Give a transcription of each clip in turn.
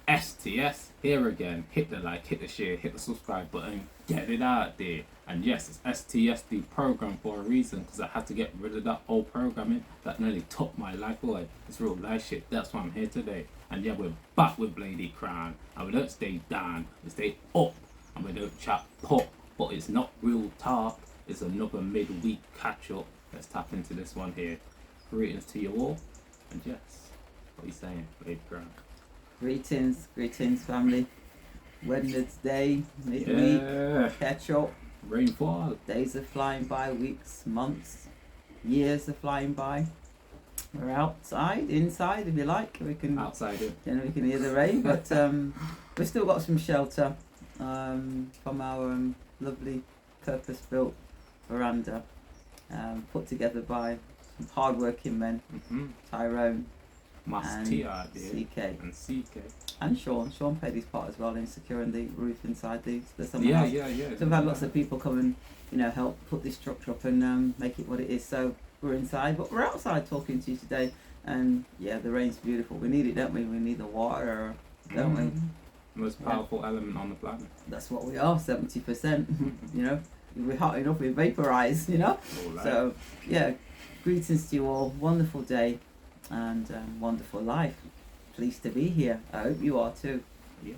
STS here again. Hit the like, hit the share, hit the subscribe button, get it out there. And yes, it's STS the program for a reason, because I had to get rid of that old programming that nearly took my life away. It's real life shit. That's why I'm here today. And yeah, we're back with Lady Crown, and we don't stay down, we stay up, and we don't chat pop. But it's not real talk. It's another midweek catch up. Let's tap into this one here. Greetings to you all, and yes, what are you saying, Lady Crown? Greetings, family. Wednesday, midweek, catch up. Rainfall. Days are flying by, weeks, months, years are flying by. We're outside, inside, if you like. We can outside. Then we can hear the rain, but we've still got some shelter from our lovely purpose-built veranda, put together by some hard-working men, Tyrone, and CK. And CK. And Sean. Sean played his part as well in securing the roof inside the summer Yeah. house. So we've had lots of people come and help put this structure up and make it what it is. So we're inside, but we're outside talking to you today. And yeah, the rain's beautiful. We need it, don't we? We need the water, don't we? Most powerful element on the planet. That's what we are, 70%. We're hot enough, we vaporize, Right. So yeah, greetings to you all. Wonderful day and wonderful life. Pleased to be here. I hope you are too. Yeah.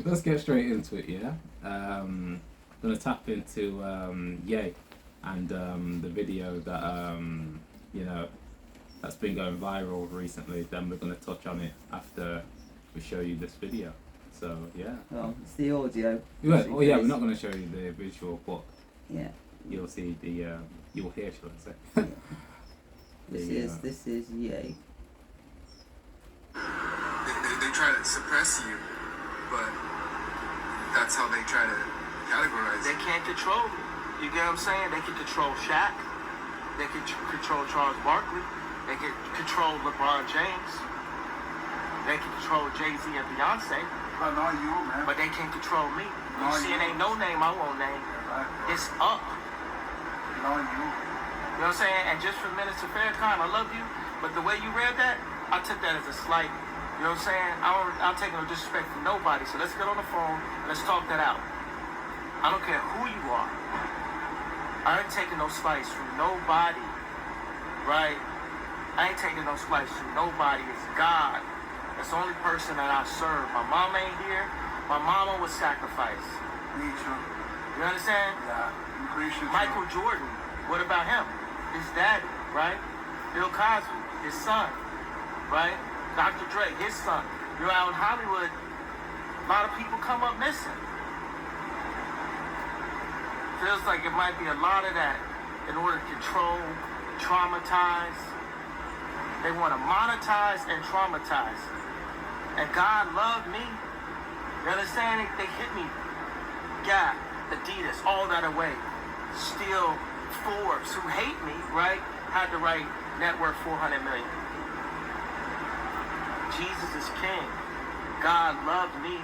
Let's get straight into it. Yeah. Gonna tap into Ye and the video that that's been going viral recently. Then we're gonna touch on it after we show you this video. So yeah. Well, it's the audio. Yeah. Oh yeah, we're not gonna show you the visual, but yeah, you'll see the you'll hear, shall I say? Yeah. This is Ye. They try to suppress you, but that's how they try to categorize. They can't control me. You get what I'm saying? They can control Shaq. They can control Charles Barkley. They can control LeBron James. They can control Jay-Z and Beyonce. But not you, man. But they can't control me. You see, it ain't no name I won't name. Right. It's up. Not you. You know what I'm saying? And just for Minister Farrakhan, I love you, but the way you read that, I took that as a slight. You know what I'm saying? I'll take no disrespect from nobody. So let's get on the phone. Let's talk that out. I don't care who you are. I ain't taking no slice from nobody. Right? I ain't taking no slice from nobody. It's God. That's the only person that I serve. My mama ain't here. My mama was sacrificed. Me too. You understand? Yeah. I'm Christian. Michael Jordan. What about him? His daddy, right? Bill Cosby, his son, right? Dr. Dre, his son. You're out in Hollywood, a lot of people come up missing. Feels like it might be a lot of that in order to control, traumatize. They want to monetize and traumatize. And God loved me. You understand? They hit me. Gap, Adidas, all that away. Still Forbes, who hate me, right, had the right net worth 400 million. Jesus is king. God loved me.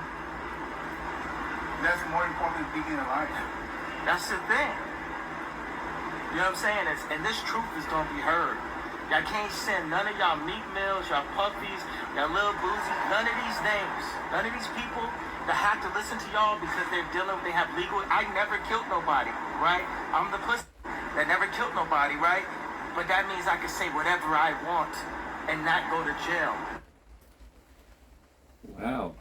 That's more important than being alive. That's the thing. You know what I'm saying? And this truth is going to be heard. Y'all can't send none of y'all meat meals, y'all puppies, y'all little boozy, none of these names, none of these people that have to listen to y'all because they have legal. I never killed nobody, right? I'm the pussy that never killed nobody, right? But that means I can say whatever I want and not go to jail. Wow.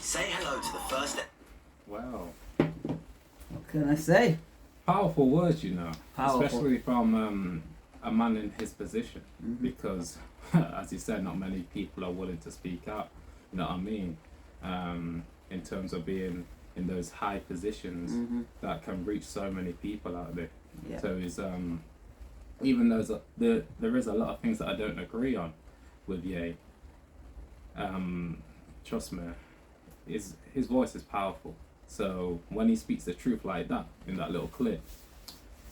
Say hello to the first. Wow. What can I say? Powerful words, Powerful. Especially from a man in his position, because, as you said, not many people are willing to speak out. You know what I mean? In terms of being in those high positions that can reach so many people out there. Yeah. So is even though there is a lot of things that I don't agree on with Ye. Trust me, his voice is powerful. So when he speaks the truth like that in that little clip,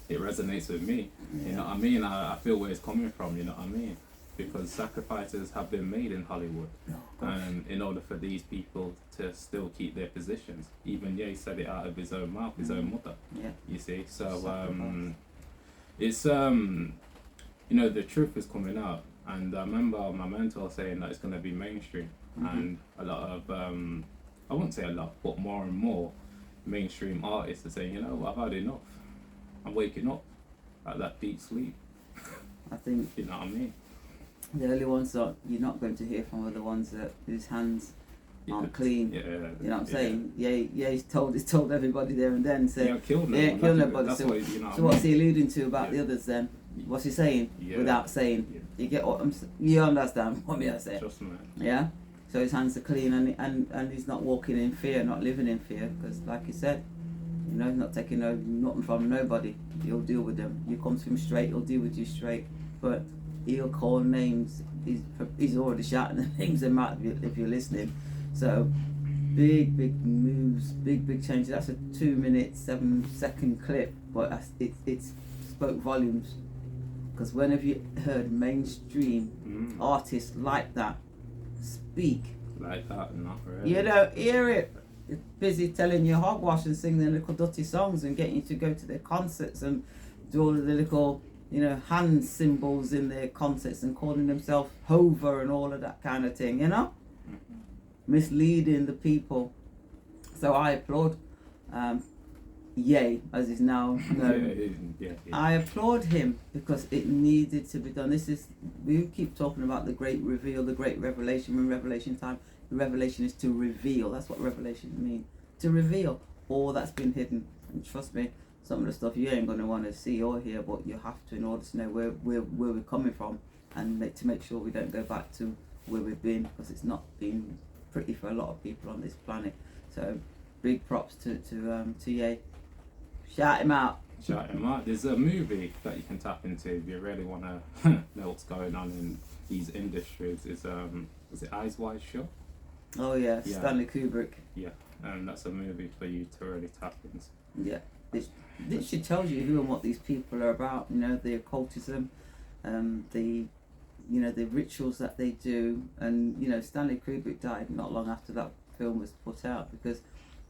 it resonates with me. Yeah. You know what I mean? I feel where it's coming from. You know what I mean? Because sacrifices have been made in Hollywood, in order for these people to still keep their positions. Even Ye said it out of his own mouth, his own mother. Yeah. You see, so it's the truth is coming out. And I remember my mentor saying that it's going to be mainstream, and a lot of I wouldn't say a lot, but more and more mainstream artists are saying, you know, I've had enough. I'm waking up at that deep sleep. I think You know what I mean? the only ones that you're not going to hear from are the ones that whose hands aren't Yeah, clean. Yeah, You know what I'm saying? Yeah, he's told everybody there and then. So Yeah, kill yeah, them. kill nobody. That's So, what, you know what so I what's mean? he alluding to about the Yeah. others then? What's he saying Yeah. without saying? Yeah. You get what you understand what me I say? Trust me. Yeah. So his hands are clean, and he's not walking in fear, not living in fear, because like he said, you know, he's not taking nothing from nobody. He'll deal with them. You come to him straight, he'll deal with you straight. But he'll call names. He's already shouting the names them out if you're listening. So big moves, big changes. That's a 2-minute 7-second clip, but it spoke volumes. Because when have you heard mainstream artists like that speak? Like that, not really. You don't hear it. They're busy telling you hogwash and singing their little dirty songs and getting you to go to their concerts and do all of the little, you know, hand symbols in their concerts and calling themselves Hover and all of that kind of thing, you know? Misleading the people. So I applaud Ye, as is now known. Yeah. I applaud him because it needed to be done. We keep talking about the great reveal, the great revelation. When revelation time, the revelation is to reveal. That's what revelation means. To reveal all that's been hidden. And trust me, some of the stuff you ain't going to want to see or hear, but you have to in order to know where we're coming from, and to make sure we don't go back to where we've been, because it's not been pretty for a lot of people on this planet. So big props to Ye. Shout him out. Shout him out. There's a movie that you can tap into if you really want to know what's going on in these industries. Is it Eyes Wide Shut? Oh yeah, Yeah. Stanley Kubrick. Yeah, and that's a movie for you to really tap into. Yeah, it should tell you who and what these people are about. You know, the occultism, the rituals that they do, and you know, Stanley Kubrick died not long after that film was put out, because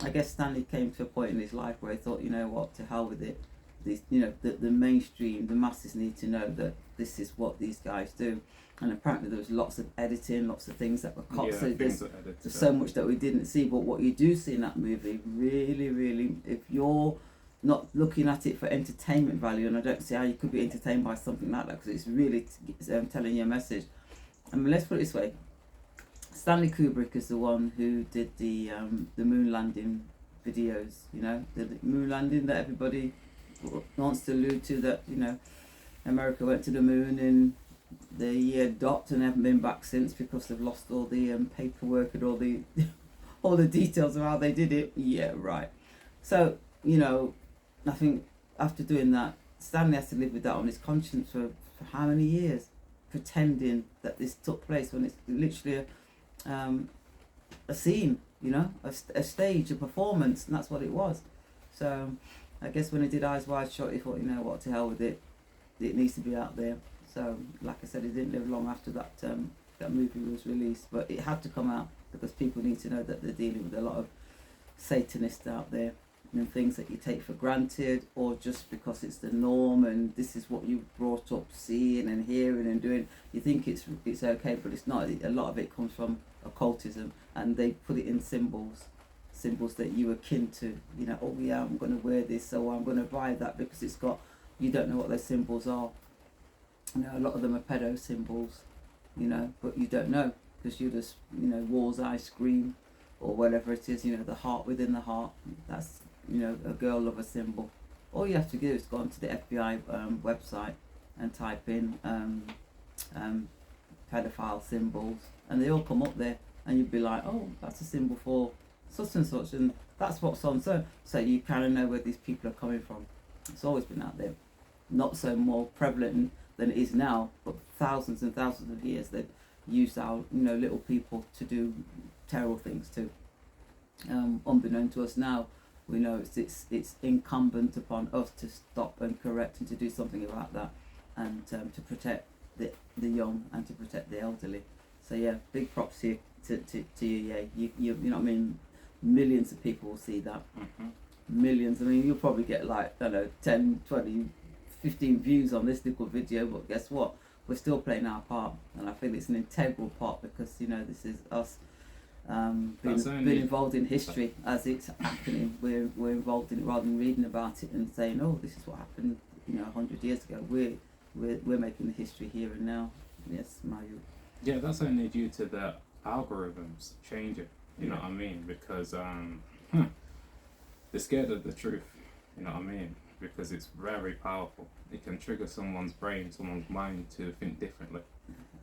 I guess Stanley came to a point in his life where he thought, you know what, to hell with it. These, you know, the mainstream, the masses need to know that this is what these guys do. And apparently there was lots of editing, lots of things that were cut. Yeah, So things there's are edited so much that we didn't see. But what you do see in that movie, really, if you're not looking at it for entertainment value, and I don't see how you could be entertained by something like that, because it's really telling you a message. I mean, let's put it this way. Stanley Kubrick is the one who did the moon landing videos, you know, the moon landing that everybody wants to allude to, that, you know, America went to the moon in the year dot and haven't been back since because they've lost all the paperwork and all the details of how they did it. Yeah, right. So, you know, I think after doing that, Stanley has to live with that on his conscience for how many years, pretending that this took place when it's literally a scene, you know, a stage, a performance, and that's what it was. So I guess when he did Eyes Wide Shut, he thought, you know what, to hell with it, it needs to be out there. So like I said, it didn't live long after that that movie was released, but it had to come out because people need to know that they're dealing with a lot of Satanists out there, and things that you take for granted, or just because it's the norm and this is what you brought up seeing and hearing and doing, you think it's okay, but it's not. A lot of it comes from occultism, and they put it in symbols that you akin to, you know, oh yeah, I'm going to wear this, so I'm going to buy that because it's got, you don't know what those symbols are. You know, a lot of them are pedo symbols, you know, but you don't know because you just, you know, War's Eye Scream or whatever it is, you know, the heart within the heart, that's, you know, a girl lover symbol. All you have to do is go onto the FBI website and type in pedophile symbols, and they all come up there, and you'd be like, oh, that's a symbol for such and such, and that's what's on. So you kind of know where these people are coming from. It's always been out there, not so more prevalent than it is now, but thousands and thousands of years they've used our, you know, little people to do terrible things too. Unbeknown to us now, we know it's incumbent upon us to stop and correct and to do something about that, and to protect the young and to protect the elderly. So yeah, big props here to you. Yeah, you know what I mean. Millions of people will see that. Millions. I mean, you'll probably get like, I don't know, 10, 20, 15 views on this little video, but guess what? we're still playing our part, and I feel it's an integral part because this is us being involved in history as it's happening. We're involved in it rather than reading about it and saying, oh, this is what happened 100 years ago. We're making the history here and now. Yes, Mayu. Yeah, that's only due to the algorithms changing. You know what I mean? Because they're scared of the truth. You know what I mean? Because it's very powerful. It can trigger someone's brain, someone's mind to think differently,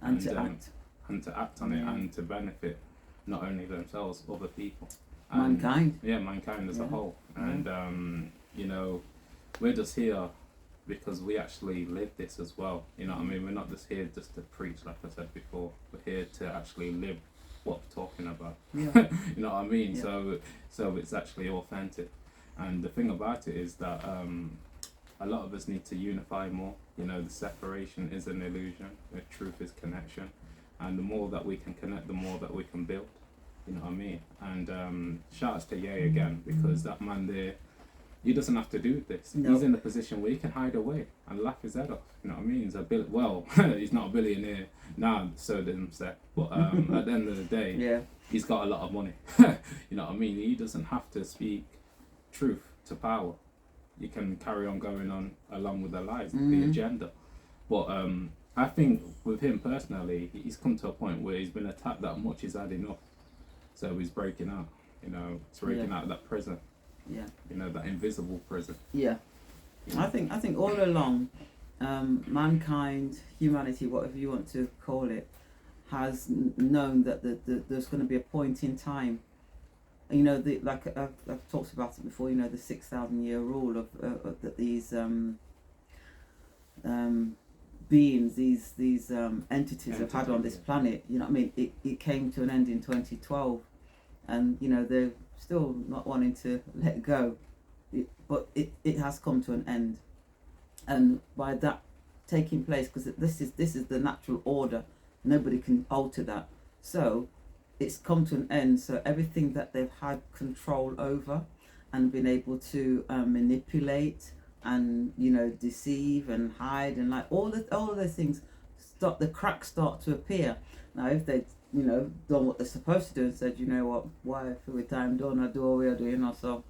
and to act on it, and to benefit not only themselves, other people, mankind. Yeah, mankind as a whole. And we're just here because we actually live this as well. You know what I mean? We're not just here just to preach, like I said before. We're here to actually live what we're talking about. Yeah. You know what I mean? Yeah. So it's actually authentic. And the thing about it is that a lot of us need to unify more. The separation is an illusion. The truth is connection. And the more that we can connect, the more that we can build. You know what I mean? And shout outs to Ye again, because that man there, he doesn't have to do this. No. He's in a position where he can hide away and laugh his head off. You know what I mean? He's not a billionaire now, so them say. But at the end of the day, he's got a lot of money. You know what I mean? He doesn't have to speak truth to power. You can carry on going on along with the lies, the agenda. But I think with him personally, he's come to a point where he's been attacked that much, he's had enough. So he's breaking out. He's breaking out of that prison. Yeah. That invisible prison. Yeah. I think all along, mankind, humanity, whatever you want to call it, has known that there's going to be a point in time. Like I've talked about it before. The 6,000-year rule of that these beings, these entities have had on this planet. You know what I mean? It came to an end in 2012, and they're still not wanting to let go. But it has come to an end, and by that taking place, because this is the natural order, nobody can alter that. So it's come to an end. So everything that they've had control over and been able to manipulate and deceive and hide and like all of those things, the cracks start to appear. Now if they done what they're supposed to do and said, what, why if we're time done, I do all we are doing also.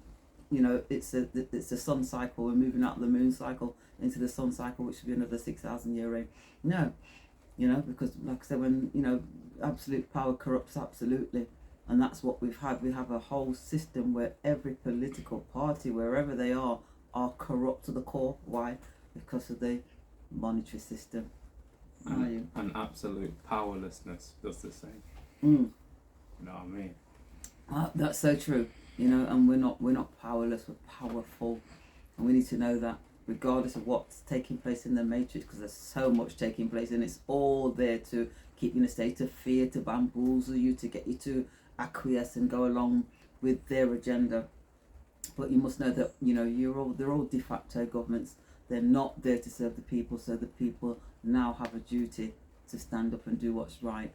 It's a sun cycle. We're moving out of the moon cycle into the sun cycle, which will be another 6,000-year reign. No, because like I said, when absolute power corrupts absolutely, and that's what we've had. We have a whole system where every political party, wherever they are corrupt to the core. Why? Because of the monetary system. And absolute powerlessness does the same. You know what I mean? That's so true. And we're not powerless. We're powerful, and we need to know that, regardless of what's taking place in the matrix, because there's so much taking place, and it's all there to keep you in a state of fear, to bamboozle you, to get you to acquiesce and go along with their agenda. But you must know that they're all de facto governments. They're not there to serve the people, so the people now have a duty to stand up and do what's right.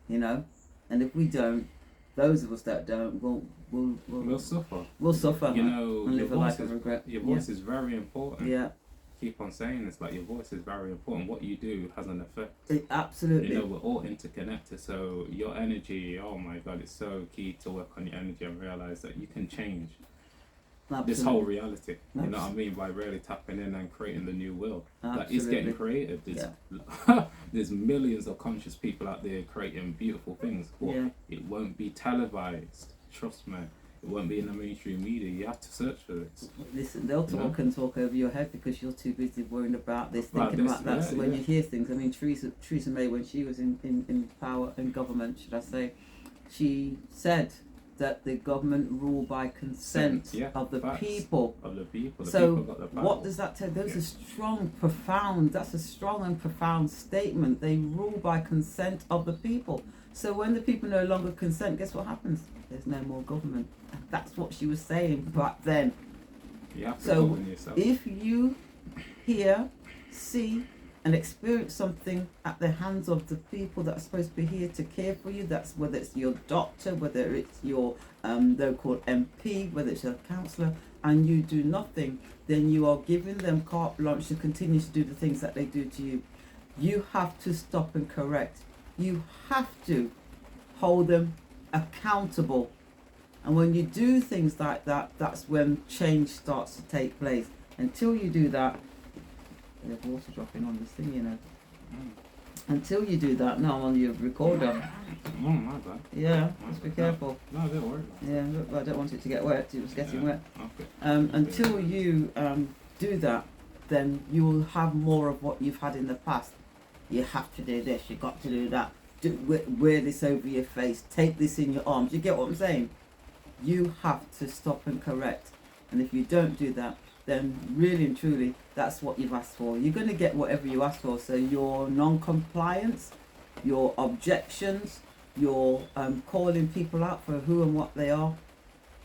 And if we don't, those of us that don't, we'll suffer. We'll suffer. And live a life of regret. Your voice is very important. Yeah. Keep on saying this, like your voice is very important. What you do has an effect. Absolutely. We're all interconnected. So your energy, oh my God, it's so key to work on your energy and realize that you can change this whole reality. You know what I mean? By really tapping in and creating the new world that is getting created. There's millions of conscious people out there creating beautiful things, but it won't be televised. Trust me. It won't be in the mainstream media. You have to search for this. Listen, they'll talk and talk over your head because you're too busy worrying about this, thinking about that. So when you hear things, I mean, Theresa May, when she was in power and government, should I say, she said that the government rule by consent of the people. Of the people. So people got the power. What does that tell? That's a strong and profound statement. They rule by consent of the people. So when the people no longer consent, guess what happens? There's no more government. And that's what she was saying back then. You have to so yourself. If you hear, see and experience something at the hands of the people that are supposed to be here to care for you, that's whether it's your doctor, whether it's your they're called MP, whether it's your counsellor, and you do nothing, then you are giving them carte blanche to continue to do the things that they do to you. You have to stop and correct. You have to hold them accountable. And when you do things like that, that's when change starts to take place. Until you do that, there's water dropping on this thing, you know. Until you do that, no, I'm on your recorder. My bad. Yeah, just be careful. No, don't worry about it. Yeah, look, I don't want it to get wet. It was getting wet. Okay. Until you do that, then you will have more of what you've had in the past. You have to do this. You got to do that. Wear this over your face. Take this in your arms. You get what I'm saying? You have to stop and correct. And if you don't do that, then really and truly, that's what you've asked for. You're going to get whatever you asked for. So your non-compliance, your objections, your calling people out for who and what they are,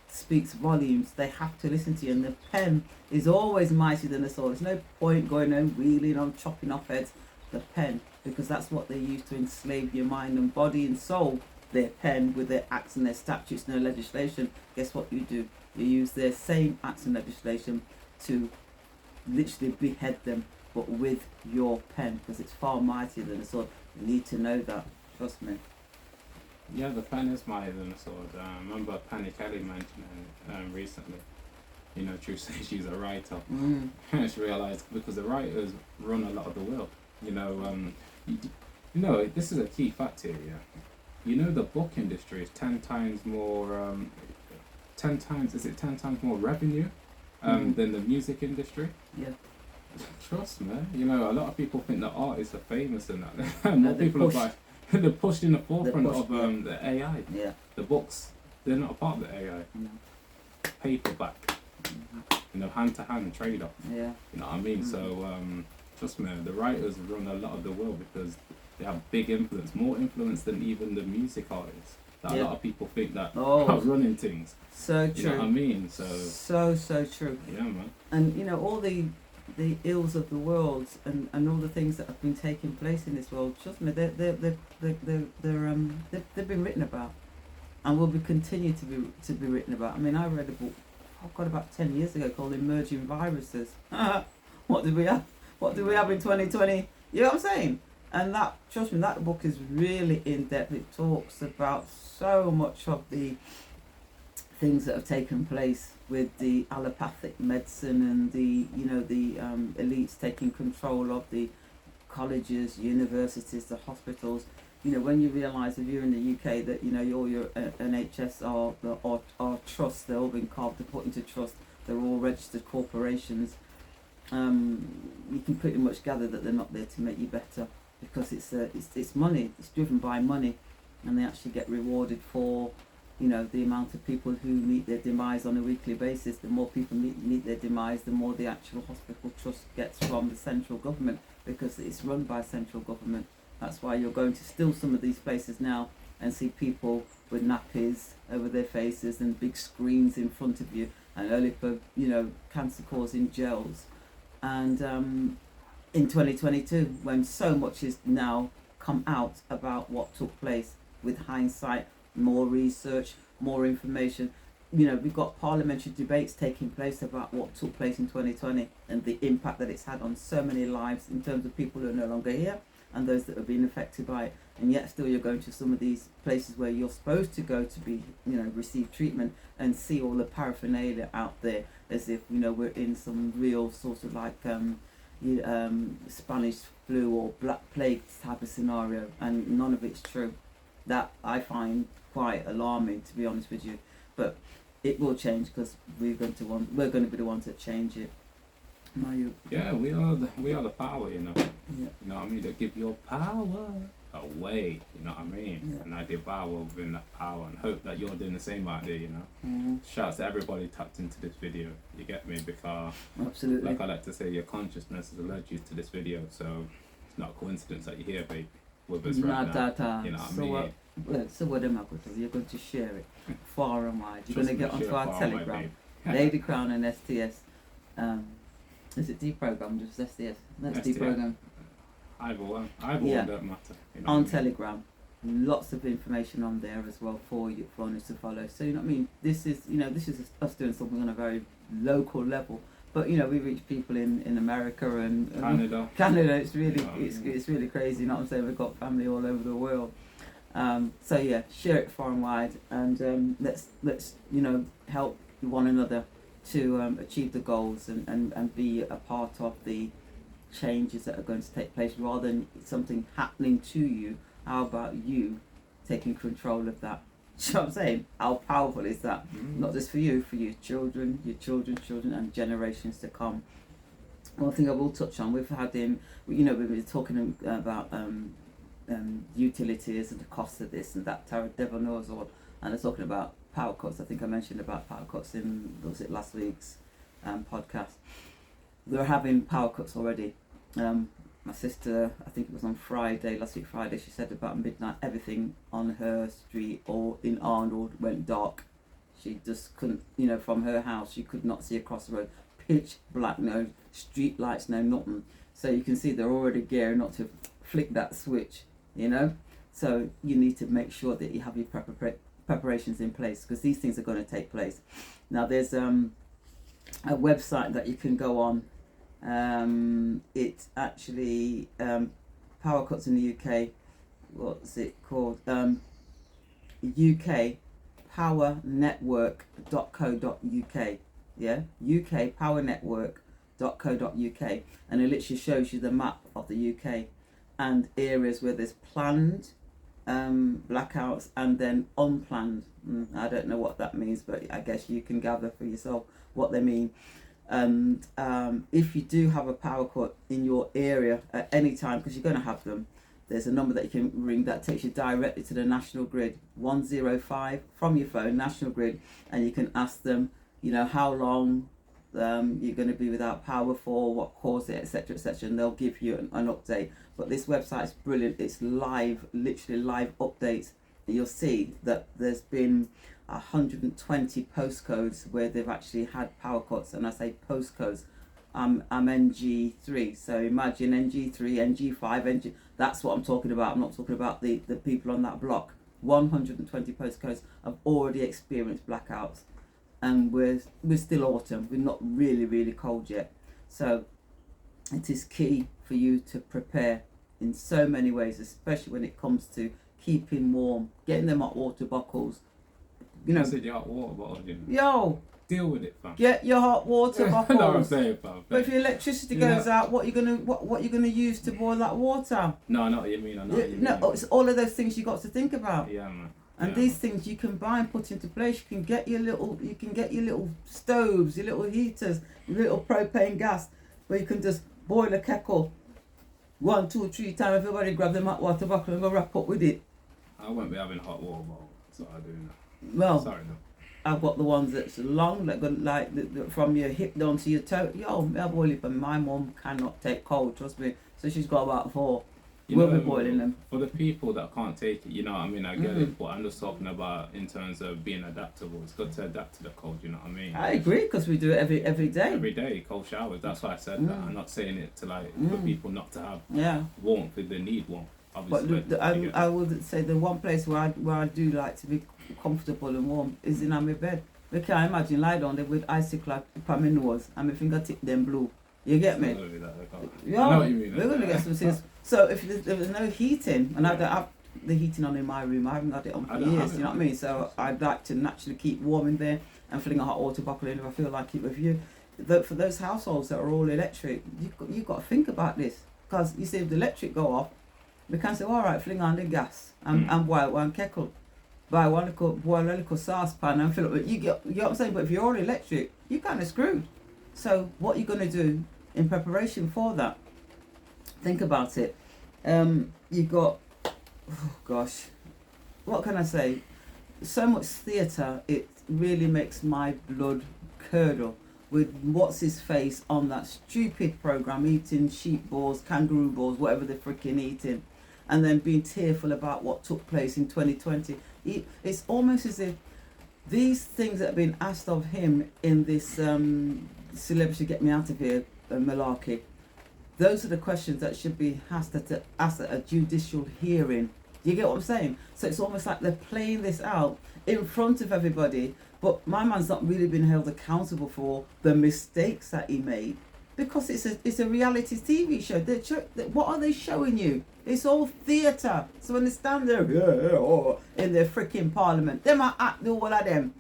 speaks volumes. They have to listen to you. And the pen is always mightier than the sword. There's no point going and wheeling on, chopping off heads. The pen, because that's what they use to enslave your mind and body and soul. Their pen with their acts and their statutes and their legislation. Guess what you do? You use their same acts and legislation to literally behead them, but with your pen, because it's far mightier than a sword. You need to know that. Trust me. Yeah, the pen is mightier than a sword. I remember Penny Kelly mentioning recently. You know, True says she's a writer. She realised because the writers run a lot of the world. You know, this is a key fact here. Yeah, you know, the book industry is 10 times more. 10 times more revenue than the music industry? Yeah. Trust me. You know, a lot of people think that artists are famous and that. More people are they're pushed in the forefront of the AI. Yeah. The books, they're not a part of the AI. No. Paperback. You know, hand to hand trade off. Yeah. You know what I mean? So trust me, the writers run a lot of the world because they have big influence, more influence than even the music artists. That a lot of people think that are running things. So true. You know what I mean? So true. Yeah, man. And you know, all the ills of the world and all the things that have been taking place in this world, trust me, they've been written about, and will be continue to be written about. I mean, I read a book about 10 years ago called Emerging Viruses. What do we have? What do we have in 2020? You know what I'm saying? And that, trust me, that book is really in depth. It talks about so much of the things that have taken place with the allopathic medicine and the elites taking control of the colleges, universities, the hospitals. You know, when you realise if you're in the UK that all your NHS are trusts, they're all been carved and put into trust. They're all registered corporations. You can pretty much gather that they're not there to make you better, because it's money. It's driven by money, and they actually get rewarded for the amount of people who meet their demise on a weekly basis. The more people meet their demise, the more the actual hospital trust gets from the central government, because it's run by central government. That's why you're going to still some of these places now and see people with nappies over their faces and big screens in front of you, and only for cancer causing gels. And in 2022, when so much is now come out about what took place, with hindsight, more research, more information. We've got parliamentary debates taking place about what took place in 2020 and the impact that it's had on so many lives in terms of people who are no longer here and those that have been affected by it. And yet still you're going to some of these places where you're supposed to go to be, receive treatment, and see all the paraphernalia out there as if, we're in some real sort of like Spanish flu or Black Plague type of scenario, and none of it's true. That I find quite alarming, to be honest with you, but it will change, because we're going to be the ones that change it. Yeah, we are the power, Yeah. You know what I mean? They give your power away, you know what I mean? Yeah. And I devour within that power, and hope that you're doing the same out there, Shouts to everybody tapped into this video, you get me? Because absolutely, like I like to say, your consciousness has led you to this video, so it's not a coincidence that you're here, babe, with us right now. You know what I mean? So what am I going to do? You're going to share it far and wide. You're going to get onto our Telegram, babe. Lady Crown and STS. Is it deprogram? Just STS? That's STS. deprogram. Either one don't matter. On Telegram, lots of information on there as well for us to follow. So you know what I mean. This is us doing something on a very local level, But you know, we reach people in America and Canada. It's really it's really crazy. You know what I'm saying? We've got family all over the world. So yeah, share it far and wide, and let's you know, help one another to achieve the goals and be a part of the changes that are going to take place, rather than something happening to you. How about you taking control of that? You know what I'm saying? How powerful is that? Not just for you, for your children, and generations to come. One thing I will touch on, we've had we've been talking about utilities and the cost of this and that. Tara Devil knows all, and they're talking about power cuts. I think I mentioned about power cuts in, was it last week's podcast? They're having power cuts already. My sister, I think it was on last week Friday, she said about midnight everything on her street or in Arnold went dark. She just couldn't, you know, from her house she could not see across the road. Pitch black, no street lights, no nothing. So you can see they're already gearing up to flick that switch, you know. So you need to make sure that you have your preparations in place, because these things are going to take place. Now there's a website that you can go on. It's actually power cuts in the UK. What's it called? UK Power Network.co.uk. Yeah, UK Power Network.co.uk, and it literally shows you the map of the UK and areas where there's planned blackouts and then unplanned. I don't know what that means, but I guess you can gather for yourself what they mean. And if you do have a power cut in your area at any time, because you're going to have them, there's a number that you can ring that takes you directly to the national grid, 105 from your phone, national grid, and you can ask them, you know, how long you're going to be without power for, what caused it, etc., and they'll give you an update. But this website is brilliant. It's live, literally live updates. You'll see that there's been 120 postcodes where they've actually had power cuts, and I say postcodes. I'm NG3, so imagine NG3, NG5, NG. That's what I'm talking about. I'm not talking about the people on that block. 120 postcodes have already experienced blackouts, and we're still autumn. We're not really cold yet, so it is key for you to prepare in so many ways, especially when it comes to keeping warm, getting them hot water bottles. You know, said your hot water bottle, you know. Yo, deal with it, fam. get your hot water bottles. I know what I'm saying, fam. But if your electricity goes out, what you gonna use to boil that water? No, I know what you mean. It's all of those things you got to think about. Yeah, man. And these things you can buy and put into place. You can get your little stoves, your little heaters, your little propane gas, where you can just boil a kettle 1, 2, 3 times. Everybody grab them hot water bottle and go wrap up with it. I won't be having hot water bottle. That's what I do now. Well, sorry, no. I've got the ones that's long, that go like from your hip down to your toe. Yo, I boil it, but my mum cannot take cold. Trust me. So she's got about 4. We'll be boiling them. For the people that can't take it, you know what I mean, I get it, but I'm just talking about in terms of being adaptable. It's good to adapt to the cold, you know what I mean? I agree, because we do it every day. Every day, cold showers. That's why I said that. I'm not saying it to for people not to have warmth if they need warmth. Obviously, but I would say the one place where I do like to be comfortable and warm is in my bed. We can't imagine lie down there with icicle upon my nose and my fingertip them blue. You get me? Yeah, I know what you mean. We're gonna get some things. So if there's no heating, and I don't have the heating on in my room, I haven't had it on for years. You know what I mean? So I'd like to naturally keep warm in there and filling a hot water bottle in if I feel like it. With you, for those households that are all electric, you've got to think about this, because you see if the electric go off, we can say, all right, fling on the gas and boil one kettle, boil a little saucepan and fill it. You know what I'm saying? But if you're all electric, you're kind of screwed. So what are you going to do in preparation for that? Think about it. You've got, oh gosh, what can I say? So much theatre, it really makes my blood curdle with what's his face on that stupid programme, eating sheep balls, kangaroo balls, whatever they're freaking eating, and then being tearful about what took place in 2020. It's almost as if these things that have been asked of him in this Celebrity Get Me Out of Here malarkey, those are the questions that should be asked at a judicial hearing You get what I'm saying? So it's almost like they're playing this out in front of everybody, but my man's not really been held accountable for the mistakes that he made, because it's a reality TV show. What are they showing you? It's all theatre. So when they stand there in their freaking parliament, they might act all of them.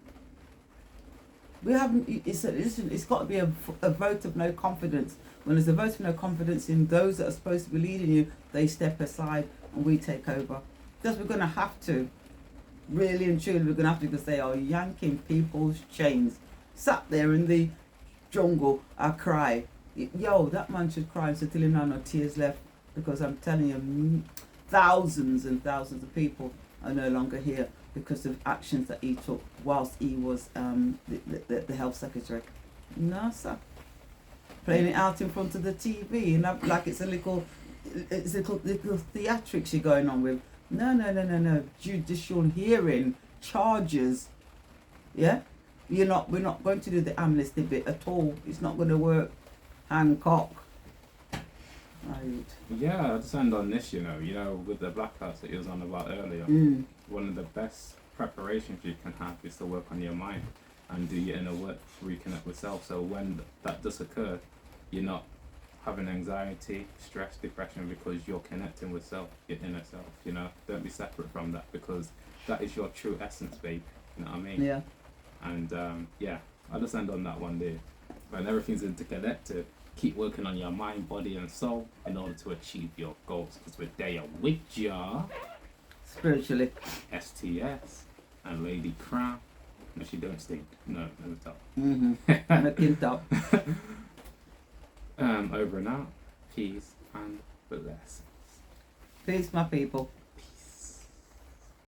We haven't. It's got to be a vote of no confidence. When there's a vote of no confidence in those that are supposed to be leading you, they step aside and we take over. Because we're going to have to, really and truly, we're going to have to, because they are yanking people's chains. Sat there in the jungle, I cry. Yo, that man should cry and say, till him now no tears left. Because I'm telling you, thousands and thousands of people are no longer here because of actions that he took whilst he was the health secretary. No, sir. Playing it out in front of the TV and like it's a little theatrics you're going on with. No. Judicial hearing, charges. Yeah? We're not going to do the amnesty bit at all. It's not going to work. Hancock. Right. Yeah, I'll just end on this, you know, with the blackouts that you was on about earlier. One of the best preparations you can have is to work on your mind and do your inner work, reconnect with self. So when that does occur, you're not having anxiety, stress, depression, because you're connecting with self, your inner self, you know. Don't be separate from that, because that is your true essence, babe. You know what I mean? Yeah. And yeah, I'll just end on that one there. When everything's interconnected, keep working on your mind, body and soul in order to achieve your goals, because we're there with ya. Spiritually. STS and Lady Crown. No, she don't stink. No, never tell. Looking top. Over and out. Peace and blessings. Peace, my people.